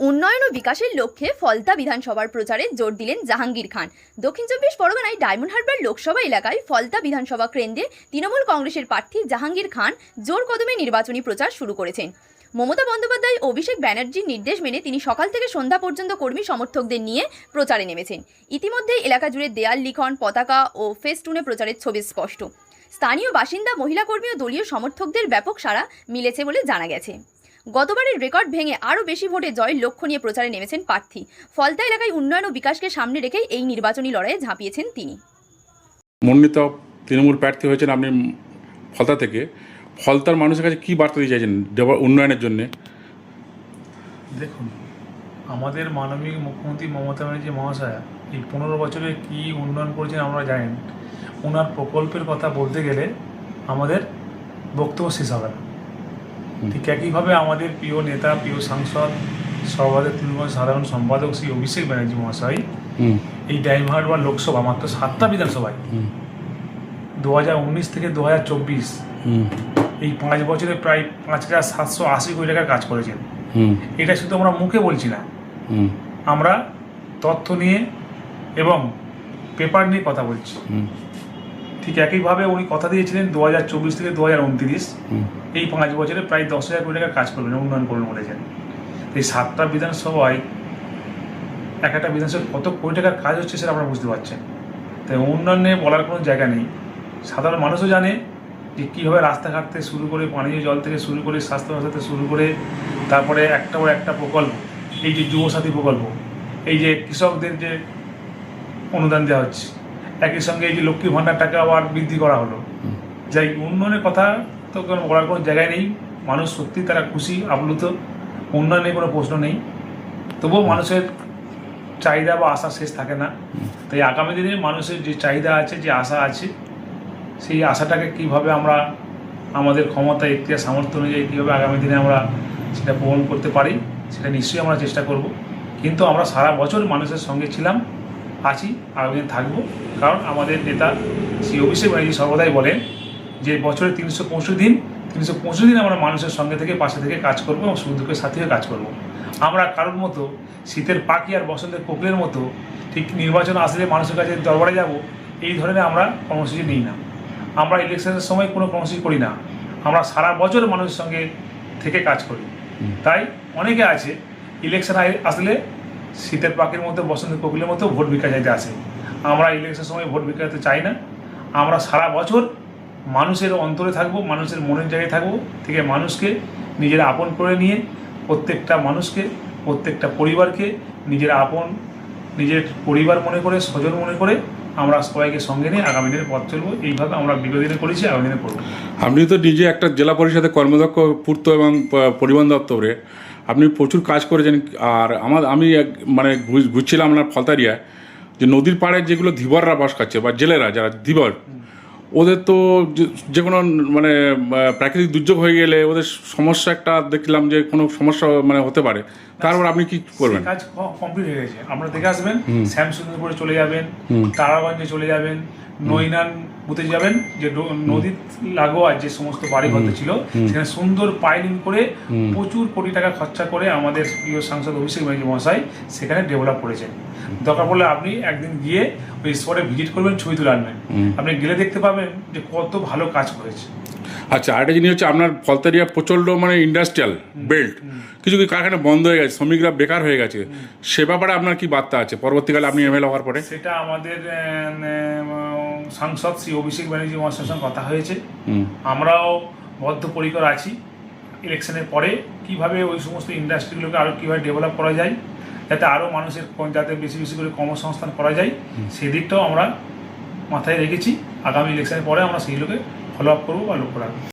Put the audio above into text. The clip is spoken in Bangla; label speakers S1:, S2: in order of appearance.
S1: উন্নয়ন ও বিকাশের লক্ষ্যে ফলতা বিধানসভার প্রচারে জোর দিলেন জাহাঙ্গীর খান। দক্ষিণ চব্বিশ পরগনায় ডায়মন্ড হারবার লোকসভা এলাকায় ফলতা বিধানসভা কেন্দ্রে তৃণমূল কংগ্রেসের প্রার্থী জাহাঙ্গীর খান জোর কদমে নির্বাচনী প্রচার শুরু করেছেন। মমতা বন্দ্যোপাধ্যায় অভিষেক ব্যানার্জির নির্দেশ মেনে তিনি সকাল থেকে সন্ধ্যা পর্যন্ত কর্মী সমর্থকদের নিয়ে প্রচারে নেমেছেন। ইতিমধ্যেই এলাকা জুড়ে দেয়াল লিখন, পতাকা ও ফেস্টুনে প্রচারের ছবি স্পষ্ট। স্থানীয় বাসিন্দা, মহিলা কর্মী ও দলীয় সমর্থকদের ব্যাপক সাড়া মিলেছে বলে জানা গেছে। গতবারের রেকর্ড ভেঙে আরও বেশি ভোটে জয়ের লক্ষ্য নিয়ে প্রচারে নেমেছেন প্রার্থী। ফলতা এলাকায় উন্নয়ন ও বিকাশকে সামনে রেখেই এই নির্বাচনী লড়াইয়ে ঝাঁপিয়েছেন তিনি।
S2: মনোনীত তৃণমূল প্রার্থী হয়েছেন আপনি ফলতা থেকে। ফলতার মানুষের কাছে কী বার্তা দিয়ে চাইছেন উন্নয়নের জন্যে?
S3: দেখুন, আমাদের মাননীয় মুখ্যমন্ত্রী মমতা ব্যানার্জি মহাশয়া এই 15 বছরে কী উন্নয়ন করেছেন আমরা জানেন। ওনার প্রকল্পের কথা বলতে গেলে আমাদের বক্তব্য শেষ হবে না। ঠিক একইভাবে আমাদের প্রিয় নেতা, প্রিয় সাংসদ, সর্বাধিক তৃণমূল সাধারণ সম্পাদক শ্রী অভিষেক ব্যানার্জি মহাশয় এই ডায়মন্ড হারবার লোকসভা মাত্র 7টা বিধানসভায় 2019 থেকে 2024 এই 5 বছরে প্রায় 5,780 কোটি টাকার কাজ করেছেন। এটা শুধু আমরা মুখে বলছি না, আমরা তথ্য নিয়ে এবং পেপার নিয়ে কথা বলছি। ঠিক একইভাবে উনি কথা দিয়েছিলেন 2024 থেকে 2029 এই 5 বছরে প্রায় 10,000 কোটি টাকার কাজ করবেন, উন্নয়ন করবেন বলেছেন। এই 7টা বিধানসভায় এক একটা বিধানসভায় কত কোটি টাকার কাজ হচ্ছে সেটা আপনারা বুঝতে পারছেন। তাই উন্নয়ন নিয়ে বলার কোনো জায়গা নেই। সাধারণ মানুষও জানে যে কীভাবে রাস্তাঘাট থেকে শুরু করে, পানীয় জল থেকে শুরু করে, স্বাস্থ্যব্যবস্থা থেকে শুরু করে, তারপরে একটা পর একটা প্রকল্প, এই যে যুবসাথী প্রকল্প, এই যে কৃষকদের যে অনুদান দেওয়া হচ্ছে, একই সঙ্গে এই যে লক্ষ্মী ভাণ্ডার টাকা আবার বৃদ্ধি করা হলো। যাই উন্নয়নের কথা তো বলার কোনো জায়গায় নেই। মানুষ সত্যি তারা খুশি, আপ্লুত। উন্নয়নে কোনো প্রশ্ন নেই। তবুও মানুষের চাহিদা বা আশা শেষ থাকে না। তাই আগামী দিনে মানুষের যে চাহিদা আছে, যে আশা আছে, সেই আশাটাকে কীভাবে আমরা আমাদের ক্ষমতা, ইতিহাস, সামর্থ্য অনুযায়ী কীভাবে আগামী দিনে আমরা সেটা পূরণ করতে পারি, সেটা নিশ্চয়ই আমরা চেষ্টা করব। কিন্তু আমরা সারা বছর মানুষের সঙ্গে ছিলাম, আছি, আগামী দিন থাকবো। কারণ আমাদের নেতা শ্রী অভিষেক ব্যানার্জি সর্বদাই বলেন যে বছরে 365 দিন আমরা মানুষের সঙ্গে থেকে, পাশে থেকে কাজ করবো এবং সুখ দুঃখের সাথে কাজ করব। আমরা কারোর মতো শীতের পাখি আর বসন্তের কোকিলের মতো ঠিক নির্বাচন আসলে মানুষের কাছে দরবারে যাব এই ধরনের আমরা কর্মসূচি নিই না। আমরা ইলেকশনের সময় কোনো কর্মসূচি করি না। আমরা সারা বছর মানুষের সঙ্গে থেকে কাজ করি। তাই অনেকে আছে ইলেকশন আসলে শীতের পাখির মতো, বসন্তের কোকিলের মতো ভোট ভিক্ষা চাইতে আসে। আমরা ইলেকশনের সময় ভোট ভিক্ষা দিতে চাই না। আমরা সারা বছর মানুষের অন্তরে থাকবো, মানুষের মনের জায়গায় থাকবো, থেকে মানুষকে নিজের আপন করে নিয়ে, প্রত্যেকটা মানুষকে, প্রত্যেকটা পরিবারকে নিজের আপন, নিজের পরিবার মনে করে, স্বজন মনে করে আমরা সবাইকে সঙ্গে নিয়ে আগামী দিনে পথ চলবো। এইভাবে আমরা বিগত দিনে করেছি, আগামী দিনে করবো।
S2: আপনি তো নিজে একটা জেলা পরিষদে কর্মদক্ষ পূর্ত এবং পরিবহন দপ্তরে আপনি প্রচুর কাজ করেছেন। আর আমি মানে ঘুরছিলাম আপনার ফলতারিয়ায়, যে নদীর পাড়ে যেগুলো ধীবররা বাস করছে বা জেলেরা যারা ধীবর, ওদের তো যে কোনো মানে প্রাকৃতিক দুর্যোগ হয়ে গেলে ওদের সমস্যা একটা দেখলাম যে কোনো সমস্যা মানে হতে পারে। তারপর আপনি কি করবেন?
S3: কাজ কমপ্লিট হয়ে গেছে, আপনারা দেখে আসবেন। শ্যামসুন্দরপুরে চলে যাবেন, তারাগঞ্জে চলে যাবেন, নৈনান বুথে যাবেন, যে নদীর লাগোয়া যে সমস্ত বাড়িঘর ছিল সেখানে সুন্দর পাইলিং করে প্রচুর কোটি টাকা খরচা করে আমাদের প্রিয় সাংসদ অভিষেক ব্যানার্জি মহাশয় সেখানে ডেভেলপ করেছেন। দরকার পড়লে আপনি একদিন গিয়ে ওই স্পটে ভিজিট করবেন, ছবি তুলে আনবেন, আপনি গেলে দেখতে পাবেন যে কত ভালো কাজ করেছে।
S2: আচ্ছা, আরেকটা জিনিস হচ্ছে আপনার ফলতারিয়া প্রচণ্ড মানে ইন্ডাস্ট্রিয়াল বেল্ট, কিছু কিছু কারখানা বন্ধ হয়ে গেছে, শ্রমিকরা বেকার হয়ে গেছে। সে ব্যাপারে আপনার কি বার্তা আছে পরবর্তীকালে আপনি এমএলএ হওয়ার পরে?
S3: সেটা আমাদের সাংসদ শ্রী অভিষেক ব্যানার্জি মহাশয়ের সঙ্গে কথা হয়েছে। আমরাও বদ্ধপরিকর আছি ইলেকশনের পরে কীভাবে ওই সমস্ত ইন্ডাস্ট্রিগুলোকে আরও কীভাবে ডেভেলপ করা যায়, যাতে আরও মানুষের যাতে বেশি বেশি করে কর্মসংস্থান করা যায়, সেদিকটাও আমরা মাথায় রেখেছি। আগামী ইলেকশনের পরে আমরা সেইগুলোকে ফলো আপ করবো বা লক্ষ্য রাখবো।